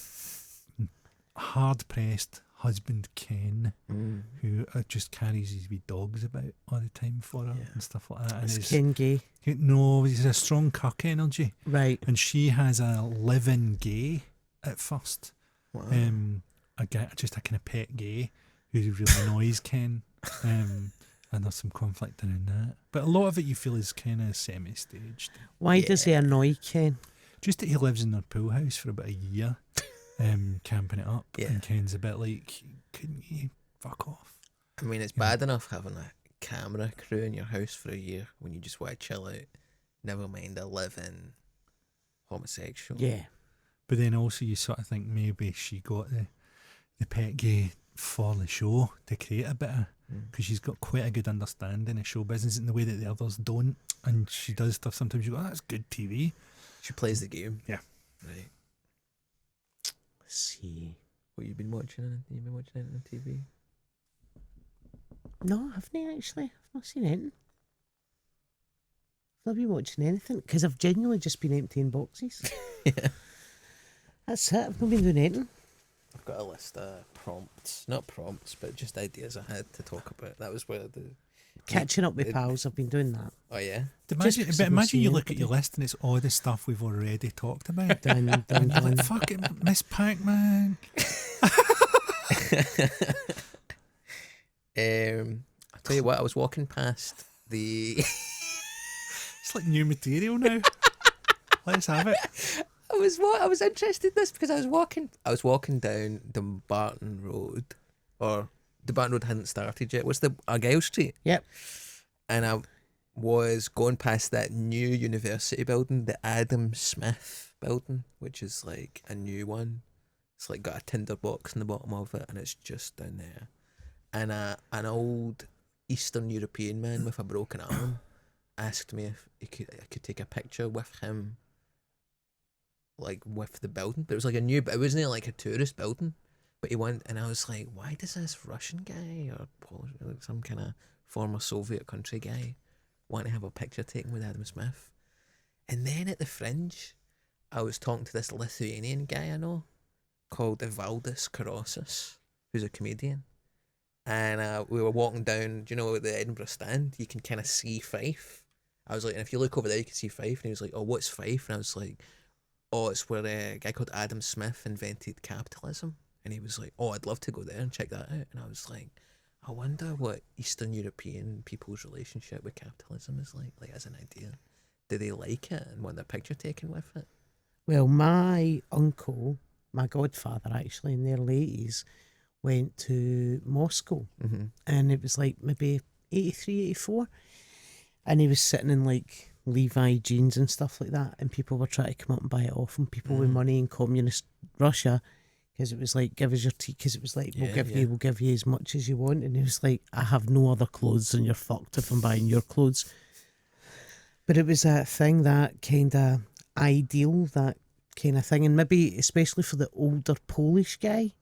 hard-pressed husband Ken, who just carries his wee dogs about all the time for her and stuff like that. And Is is- Ken gay? no, he's a strong cuck energy, Right. and she has a live-in gay at first. Wow. A guy, just a kind of pet gay who really annoys Ken. And there's some conflict around that. But a lot of it you feel is kind of semi-staged. Why does he annoy Ken? Just that he lives in their pool house for about a year, camping it up. Yeah. And Ken's a bit like, couldn't you fuck off? I mean, it's bad enough having a camera crew in your house for a year when you just want to chill out. Never mind a live-in homosexual. Yeah. But then also you sort of think maybe she got the pet gay for the show to create a bit of, because she's got quite a good understanding of show business in the way that the others don't, and she does stuff sometimes you go, oh, that's good TV. She plays the game. Yeah. Right. Let's see. What you've been watching? You've been watching it on TV? No, I haven't actually. I've not seen anything. I've not been watching anything because I've genuinely just been emptying boxes. Yeah. That's it. I've not been doing anything. I've got a list of prompts. Not prompts, but just ideas I had to talk about. That was where the... Catching up with pals, I've been doing that. Oh, yeah? Imagine, because but I've not imagine seen you look at anybody. your list and it's all the stuff we've already talked about. Done, done, And you're done. like, fuck it, Miss Pac-Man. I'll tell you what, I was walking past the... It's like new material now. Let's have it. I was interested in this because I was walking down the Barton Road, or the Barton Road hadn't started yet. What's the Argyle Street? Yep. And I was going past that new university building, the Adam Smith building, which is like a new one. It's like got a tinder box in the bottom of it, and it's just down there. And an old Eastern European man with a broken arm asked me if I could take a picture with him, like with the building. But it was like it wasn't like a tourist building. But he went, and I was like, why does this Russian guy or Polish, like some kind of former Soviet country guy want to have a picture taken with Adam Smith? And then at the Fringe, I was talking to this Lithuanian guy I know called Evaldis Karosis, who's a comedian. And we were walking down, do you know, at the Edinburgh stand, you can kind of see Fife. I was like, and if you look over there, you can see Fife. And he was like, oh, what's Fife? And I was like, oh, it's where a guy called Adam Smith invented capitalism. And he was like, oh, I'd love to go there and check that out. And I was like, I wonder what Eastern European people's relationship with capitalism is like as an idea. Do they like it and want their picture taken with it? Well, my uncle, my godfather actually, in the early 80s, went to Moscow. Mm-hmm. And it was like maybe 83, 84. And he was sitting in like Levi jeans and stuff like that, and people were trying to come up and buy it off him. People with money in communist Russia, because it was like, give us your tea, because it was like, we'll give you as much as you want. And he was like, I have no other clothes, and you're fucked if I'm buying your clothes. But it was that thing, that kind of ideal, that kind of thing, and maybe especially for the older Polish guy,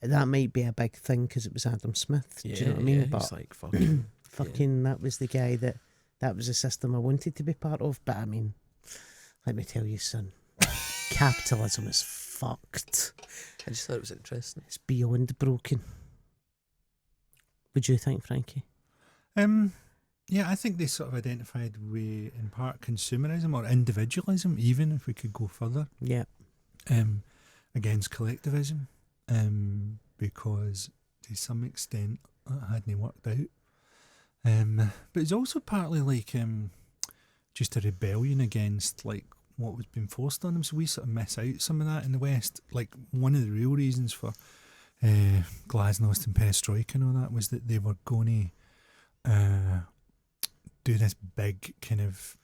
that might be a big thing because it was Adam Smith. Do you know what I mean? But he's like fucking, that was the guy that was a system I wanted to be part of. But I mean, let me tell you, son, capitalism is fucked. I just thought it was interesting. It's beyond broken. Would you think, Frankie? Yeah, I think they sort of identified with, in part, consumerism or individualism, even if we could go further. Yeah. Against collectivism, because to some extent that hadn't worked out. But it's also partly like just a rebellion against like what was being forced on them. So we sort of miss out some of that in the West. Like one of the real reasons for Glasnost and Perestroika and all that was that they were going to do this big kind of,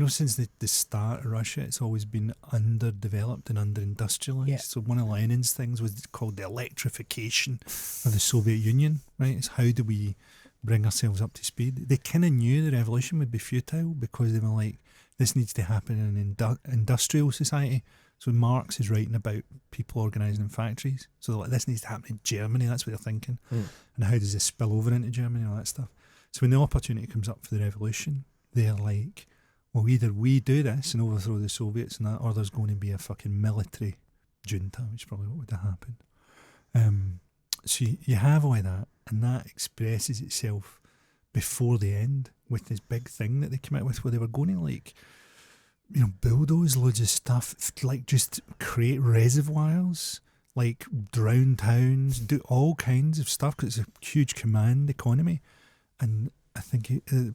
since the start of Russia, it's always been underdeveloped and under-industrialised. Yeah. So one of Lenin's things was called the electrification of the Soviet Union, right? It's how do we bring ourselves up to speed? They kind of knew the revolution would be futile because they were like, this needs to happen in an industrial society. So Marx is writing about people organising in factories. So they're like, this needs to happen in Germany. That's what they're thinking. And how does this spill over into Germany and all that stuff? So when the opportunity comes up for the revolution, they're like, well, either we do this and overthrow the Soviets and that, or there's going to be a fucking military junta, which is probably what would have happened. So you have all of that, and that expresses itself before the end with this big thing that they came out with where they were going to like, bulldoze loads of stuff, like just create reservoirs, like drown towns, do all kinds of stuff because it's a huge command economy. And I think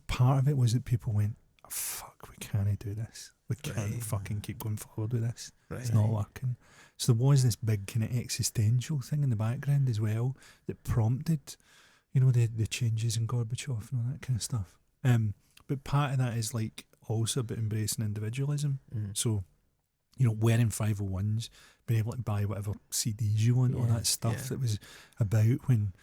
part of it was that people went, oh, fuck, we can't do this. We can't fucking keep going forward with this. It's not working. So there was this big kind of existential thing in the background as well that prompted, the changes in Gorbachev and all that kind of stuff. But part of that is like also about embracing individualism. So, wearing 501s, being able to buy whatever CDs you want, all that stuff that was about when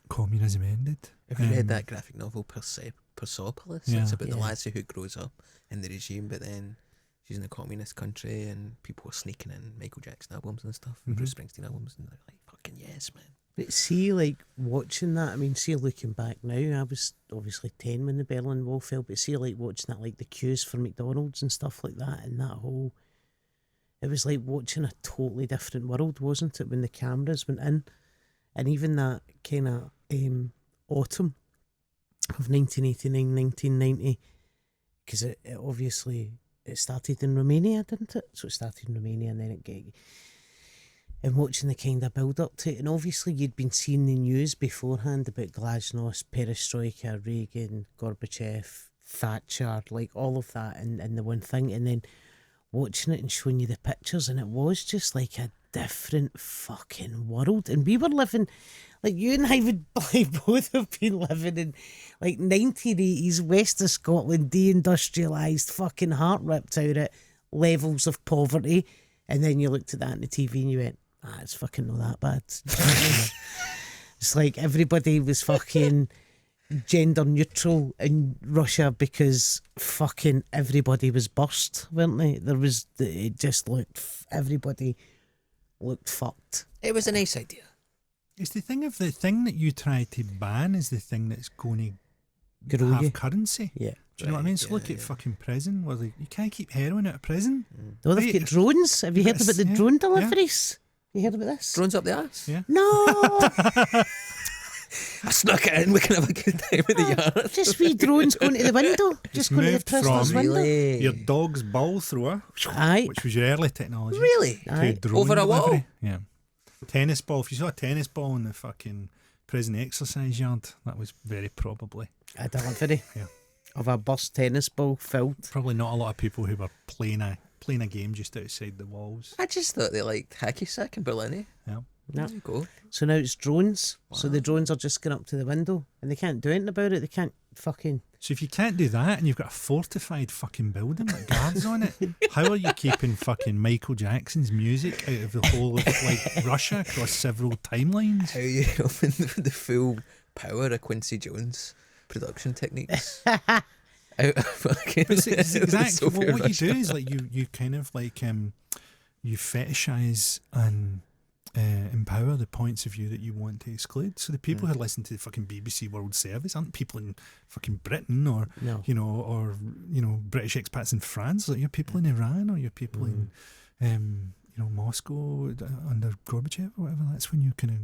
communism ended. Have you read that graphic novel Persepolis? It's about the lassie who grows up in the regime, but then she's in a communist country and people are sneaking in Michael Jackson albums and stuff, and Bruce Springsteen albums, and they're like, fucking yes, man. But see, like, watching that, I mean, see, looking back now, I was obviously 10 when the Berlin Wall fell, but see, like, watching that, like, the queues for McDonald's and stuff like that, and that whole... It was like watching a totally different world, wasn't it, when the cameras went in? And even that kind of autumn of 1989, 1990, because it obviously, it started in Romania, didn't it? So it started in Romania and then it got... And watching the kind of build-up to it, and obviously you'd been seeing the news beforehand about Glasnost, Perestroika, Reagan, Gorbachev, Thatcher, like all of that, and the one thing, and then watching it and showing you the pictures, and it was just like a different fucking world. And we were living, like you and I would both have been living in like 1980s West of Scotland, deindustrialised, fucking heart ripped out at levels of poverty, and then you looked at that on the TV and you went, it's fucking not that bad. It's like everybody was fucking gender neutral in Russia because fucking everybody was burst, weren't they? It just looked, everybody looked fucked. It was a nice idea. It's the thing that you try to ban is the thing that's going to Grow have you. currency. Yeah. Do you know what I mean? So look at fucking prison, where you can't keep heroin out of prison. Oh, they've got drones. Have you heard about the drone deliveries? You heard about this? Drones up the arse? Yeah. No! I snuck it in, we can have a good time in the yard. Just wee drones going to the window. Just going to the moved prisoner's from window. Your dog's ball thrower, Aye. which was your early technology. Really? To Aye. drone Over a wall? delivery. Yeah. Tennis ball. If you saw a tennis ball in the fucking prison exercise yard, that was very probably A delivery Yeah. of a bus tennis ball filled. probably not a lot of people who were playing a game just outside the walls. I just thought they liked hacky sack in Berlin. Yeah. No. There you go. So now it's drones. So the drones are just going up to the window and they can't do anything about it. They can't fucking. So if you can't do that and you've got a fortified fucking building with guards on it, how are you keeping fucking Michael Jackson's music out of the whole of like Russia across several timelines? How are you helping the full power of Quincy Jones production techniques? Out of fucking But it's exactly Soviet what you Russia. do is like you kind of like you fetishize and empower the points of view that you want to exclude. So the people who listen to the fucking BBC World Service aren't people in fucking Britain or No. British expats in France. Like you're people in Iran or you're people in Moscow under Gorbachev or whatever. That's when you're kind of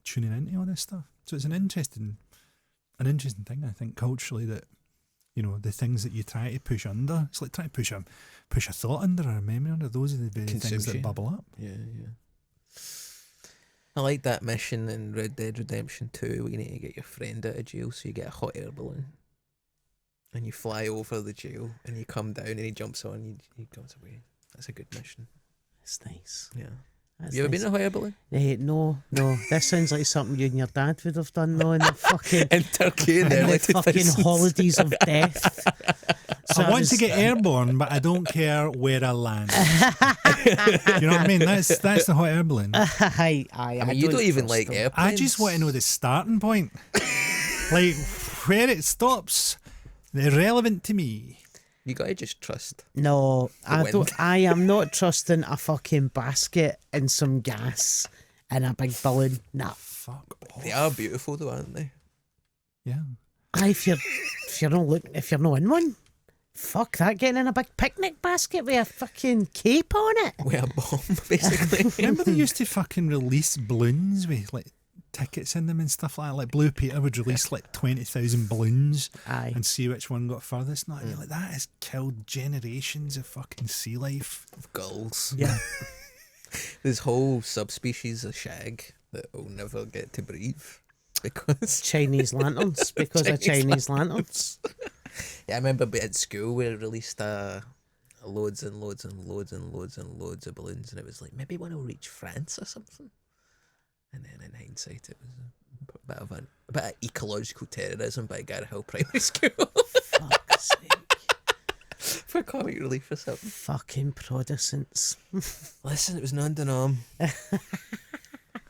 tuning into all this stuff. So it's an interesting thing, I think, culturally, that the things that you try to push under, it's like trying to push a thought under or a memory under. Those are the very things Consumes that you. bubble up. Yeah. I like that mission in Red Dead Redemption 2 where you need to get your friend out of jail, so you get a hot air balloon. And you fly over the jail and you come down and he jumps on you, he comes away. That's a good mission. It's nice. Yeah. That's You ever nice. been in a hot air balloon? No. This sounds like something you and your dad would have done, though, in the fucking, In Turkey in the in early the fucking 2000s. holidays of death. So I want was- to get airborne, but I don't care where I land. You know what I mean? That's the hot air balloon. I mean, you don't even trust like them. airplanes. I just want to know the starting point. Like, where it stops. Irrelevant to me. You gotta just trust. No, I wind. don't. I am not trusting a fucking basket and some gas and a big balloon. Nah. Fuck off. They are beautiful though, aren't they? Yeah. If you're not in one, fuck that. Getting in a big picnic basket with a fucking cape on it. With a bomb, basically. Remember they used to fucking release balloons with like tickets in them and stuff like that? Like Blue Peter would release like 20,000 balloons Aye. and see which one got furthest. And you're like, that has killed generations of fucking sea life. Of gulls. Yeah. This whole subspecies of shag that will never get to breathe because Chinese lanterns because of Chinese lanterns. Yeah, I remember at school we released loads and loads and loads and loads and loads of balloons, and it was like maybe one will reach France or something. And then in hindsight, it was a bit of ecological terrorism by Gareth Hill Primary School Fuck's sake. for comic relief or something. Fucking Protestants. Listen, it was non-denom.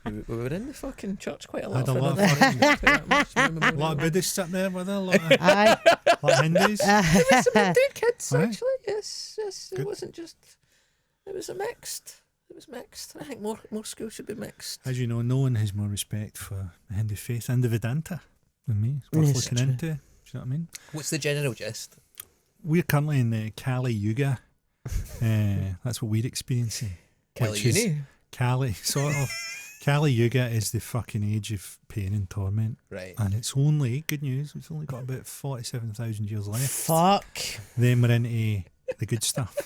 we were in the fucking church quite a lot. Had a for lot of that. A lot of Buddhists up there, were there? A lot of, Aye. lot of Hindus. Some Hindu kids, Aye. actually. Yes. It Good. wasn't just. It was mixed. I think more schools should be mixed. As you know, no one has more respect for the Hindu faith and the Vedanta than me. It's worth Yes, looking true. into. Do you know what I mean? What's the general gist? We're currently in the Kali Yuga. That's what we're experiencing. Kelly Which is- Uni. Kali, sort of. Kali Yuga is the fucking age of pain and torment. Right. And it's only, good news, it's only got about 47,000 years left. Fuck. Then we're into the good stuff.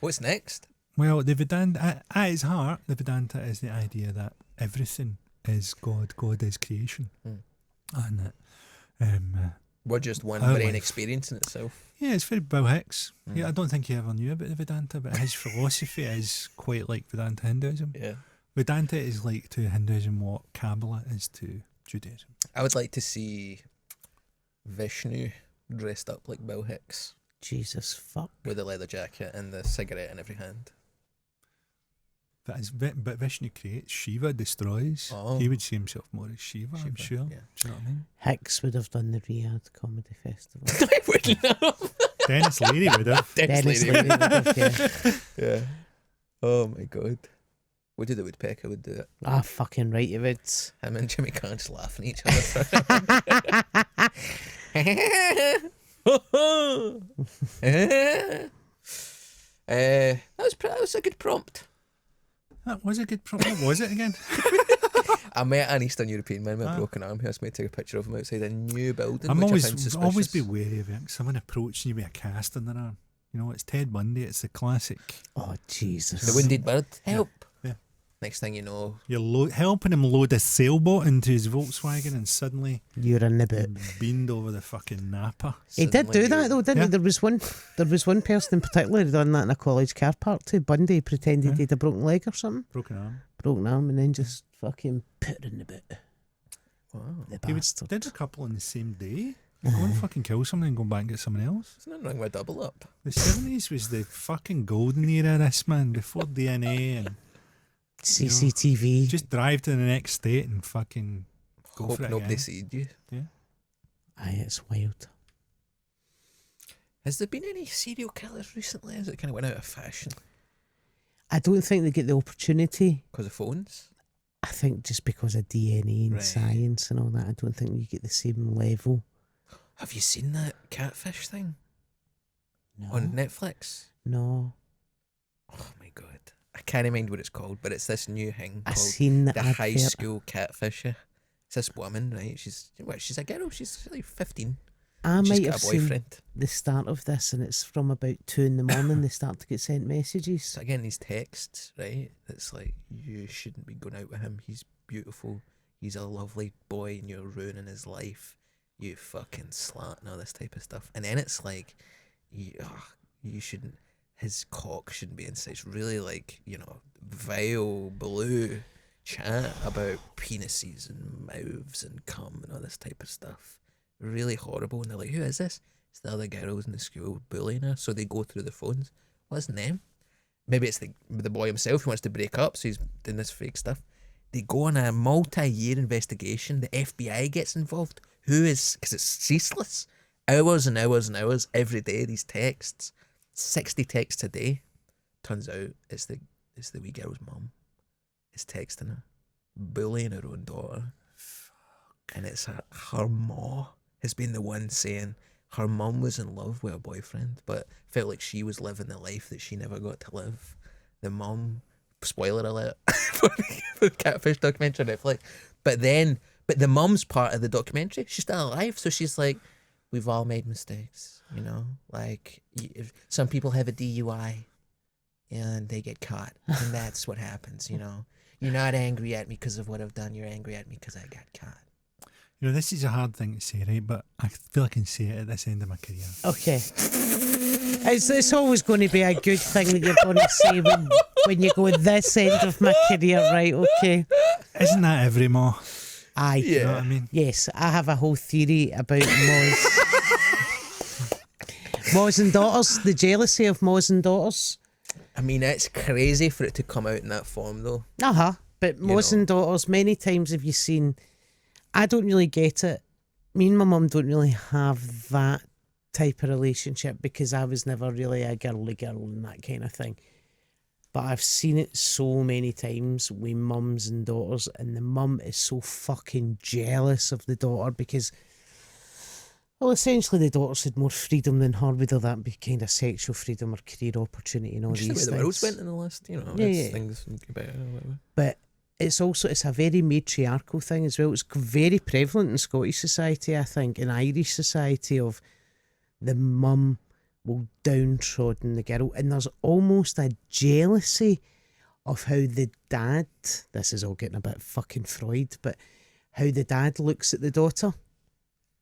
What's next? Well, the Vedanta, at its heart, the Vedanta is the idea that everything is God. God is creation. And that, We're just one Our brain life. experiencing itself. yeah, it's very Bill Hicks. Yeah, I don't think he ever knew about the Vedanta, but his philosophy is quite like Vedanta Hinduism. Yeah. Vedanta is like to Hinduism what Kabbalah is to Judaism. I would like to see Vishnu dressed up like Bill Hicks Jesus fuck. with a leather jacket and the cigarette in every hand. But Vishnu creates, Shiva destroys. Oh. He would see himself more as Shiva, I'm Shiva, sure. yeah. Do you know what I mean? Hicks would have done the Riyadh Comedy Festival. I wouldn't know. Dennis Leary would have. Dennis Lady Leary would. would have, yeah. Yeah. Oh my god. Woody the Woodpecker would do it. Ah, fucking right you would. Him and Jimmy Carr just laughing at each other. That was a good prompt. That was a good problem. What was it again? I met an Eastern European man with a Ah. broken arm who asked me to take a picture of him outside a new building. I'm which I always found suspicious. always be wary of it. Someone approaching you with a cast in their arm. You know, it's Ted Bundy. It's the classic. Oh, Jesus. The wounded bird. Help. Yeah. Next thing you know, You're helping him load a sailboat into his Volkswagen, and suddenly You're in the boot. beamed over the fucking Napa. He did do that though, didn't Yeah. he? There was one person in particular who done that in a college car park too. Bundy pretended he'd a broken leg or something. Broken arm. Broken arm and then just fucking put it in the boot. Wow. The He bastard. did a couple on the same day. Go and fucking kill someone and go back and get someone else. There's nothing wrong with a double up. The 70s was the fucking golden era of this, man, before DNA and CCTV. just drive to the next state and fucking go Hope for it nobody again. seed you. Aye, it's wild. Has there been any serial killers recently? Has it kind of went out of fashion I don't think they get the opportunity. because of phones? I think just because of DNA and Right. science and all that, I don't think you get the same level. Have you seen that catfish thing No. on Netflix? No. Oh my god. I can't remember what it's called, but it's this new thing I called seen the the high advert. school catfisher. It's this woman, right? She's a girl. She's like 15. I She's might got have a seen boyfriend. the start of this, and it's from about 2 in the morning. They start to get sent messages. So again, these texts, right? It's like, you shouldn't be going out with him. He's beautiful. He's a lovely boy, and you're ruining his life. You fucking slut, and all this type of stuff. And then it's like, you shouldn't. His cock shouldn't be inside. It's really like, vile blue chat about penises and mouths and cum and all this type of stuff. Really horrible. And they're like, who is this? It's the other girls in the school bullying her. So they go through the phones. What's his name? Maybe it's the boy himself who wants to break up, so he's doing this fake stuff. They go on a multi-year investigation. The FBI gets involved. Because it's ceaseless. Hours and hours and hours every day, these texts. 60 texts a day. Turns out it's the wee girl's mum. Is texting her, bullying her own daughter. And it's her ma has been the one saying her mum was in love with a boyfriend, but felt like she was living the life that she never got to live. The mum, spoiler alert, for the catfish documentary on Netflix. But the mum's part of the documentary, she's still alive, so she's like, we've all made mistakes, like if some people have a DUI and they get caught, and that's what happens, You're not angry at me because of what I've done, you're angry at me because I got caught. This is a hard thing to say, right? But I feel I can say it at this end of my career. Okay. It's always going to be a good thing that you're going to say when you go this end of my career, right? Okay. Isn't that every ma? Aye. Yeah. You know what I mean? Yes, I have a whole theory about Moz. Moz and daughters, the jealousy of Moz and daughters. I mean, it's crazy for it to come out in that form, though. But Moz and daughters, many times have you seen... I don't really get it. Me and my mum don't really have that type of relationship because I was never really a girly girl and that kind of thing. But I've seen it so many times with mums and daughters, and the mum is so fucking jealous of the daughter because, well, essentially the daughter's had more freedom than her, whether that be kind of sexual freedom or career opportunity and all Just the way these the things. world's went in the last, Yeah, it's yeah. things better or whatever. But it's a very matriarchal thing as well. It's very prevalent in Scottish society, I think, in Irish society, of the mum will downtrodden the girl, and there's almost a jealousy of how the dad, this is all getting a bit fucking Freud, but how the dad looks at the daughter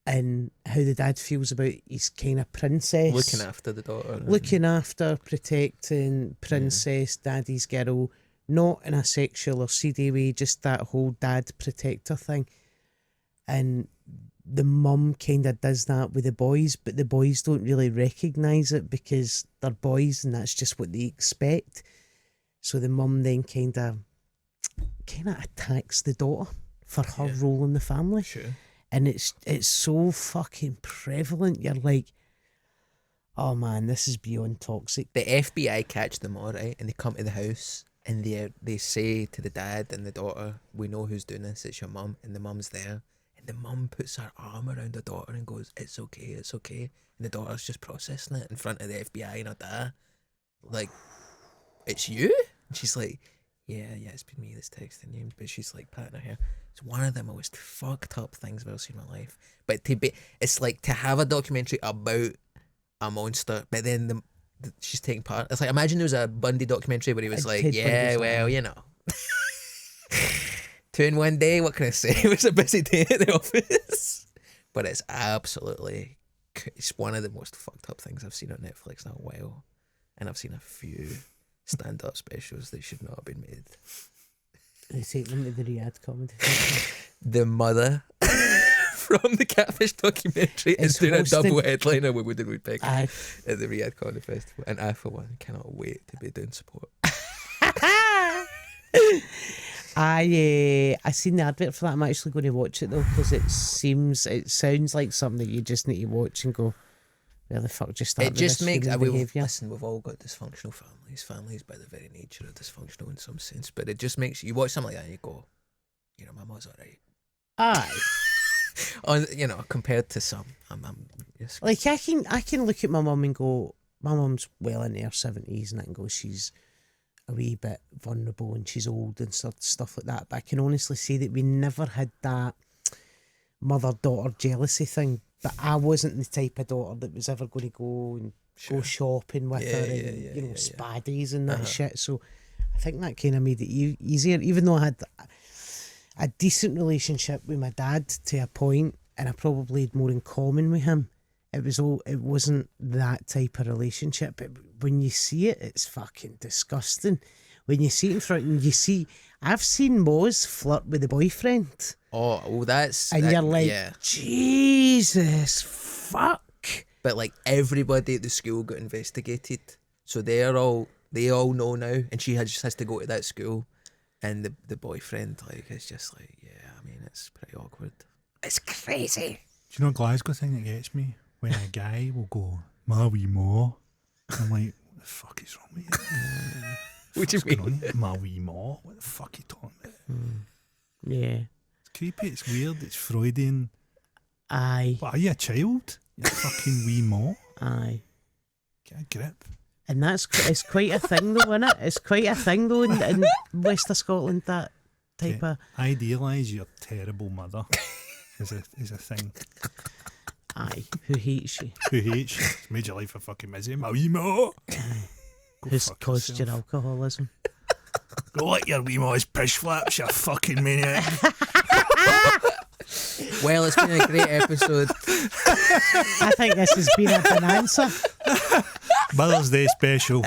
and how the dad feels about his kind of princess. Looking after the daughter. Looking after, protecting, princess, daddy's girl, not in a sexual or seedy way, just that whole dad protector thing. And the mum kind of does that with the boys, but the boys don't really recognise it because they're boys and that's just what they expect. So the mum then kind of attacks the daughter for her role in the family. Sure. And it's so fucking prevalent. You're like, oh man, this is beyond toxic. The FBI catch them all, right? And they come to the house and they say to the dad and the daughter, we know who's doing this, it's your mum. And the mum's there. And the mum puts her arm around the daughter and goes, it's okay, it's okay. And the daughter's just processing it in front of the FBI and her dad. Like, it's you? And she's like, yeah, it's been me that's texting you. But she's like patting her hair. It's one of the most fucked up things I've ever seen in my life. But it's like to have a documentary about a monster, but then she's taking part. It's like, imagine there was a Bundy documentary where he was like, Ted yeah, Bundy's well, you know. 2 in 1 day, what can I say? It was a busy day at the office. But it's absolutely, it's one of the most fucked up things I've seen on Netflix in a while. And I've seen a few stand-up specials that should not have been made. They take them to the Riyadh comedy. The mother from the Catfish documentary is It's doing a hosted- double headliner with Wooded Woodpecker Aye. at the Riyadh Comedy Festival. And I, for one, cannot wait to be doing support. I seen the advert for that. I'm actually going to watch it though, because it sounds like something that you just need to watch and go, where the fuck just started It just this makes human behaviour? listen, we've all got dysfunctional families by the very nature of dysfunctional in some sense, but it just makes you watch something like that and you go, you know, my mum's alright. Aye. On, you know, compared to some, I'm just Like I can look at my mum and go, my mum's well into her 70s, and I can go, she's a wee bit vulnerable and she's old and stuff like that. But I can honestly say that we never had that mother-daughter jealousy thing. But I wasn't the type of daughter that was ever going to go and go shopping with her and you know spadies and that shit. So I think that kind of made it easier. Even though I had a decent relationship with my dad to a point, and I probably had more in common with him, it wasn't that type of relationship. But when you see it, it's fucking disgusting. When you see it in front, and I've seen Moz flirt with the boyfriend. oh, well, And you're like, yeah. Jesus, fuck. But like everybody at the school got investigated, so they all know now, and she just has to go to that school, and the boyfriend like is just like, yeah, I mean, it's pretty awkward. It's crazy. Do you know Glasgow thing that gets me? When a guy will go, "Ma wee ma," I'm like, what the fuck is wrong with you? What do you What's going mean? on here? Ma wee ma? What the fuck are you talking about? Yeah. It's creepy, it's weird, it's Freudian. Aye. What, are you a child? You fucking wee ma? Aye. Get a grip. And it's quite a thing though, isn't it? It's quite a thing though in West of Scotland, that type of... Idealise your terrible mother is a thing. Aye. Who hates you? Who hates you? It's made your life a fucking misery. Ma wee ma? Go Who's fuck caused yourself. your alcoholism? Go lick your wee ma's pish flaps, you fucking maniac. Well, it's been a great episode. I think this has been a bonanza. Mother's Day special.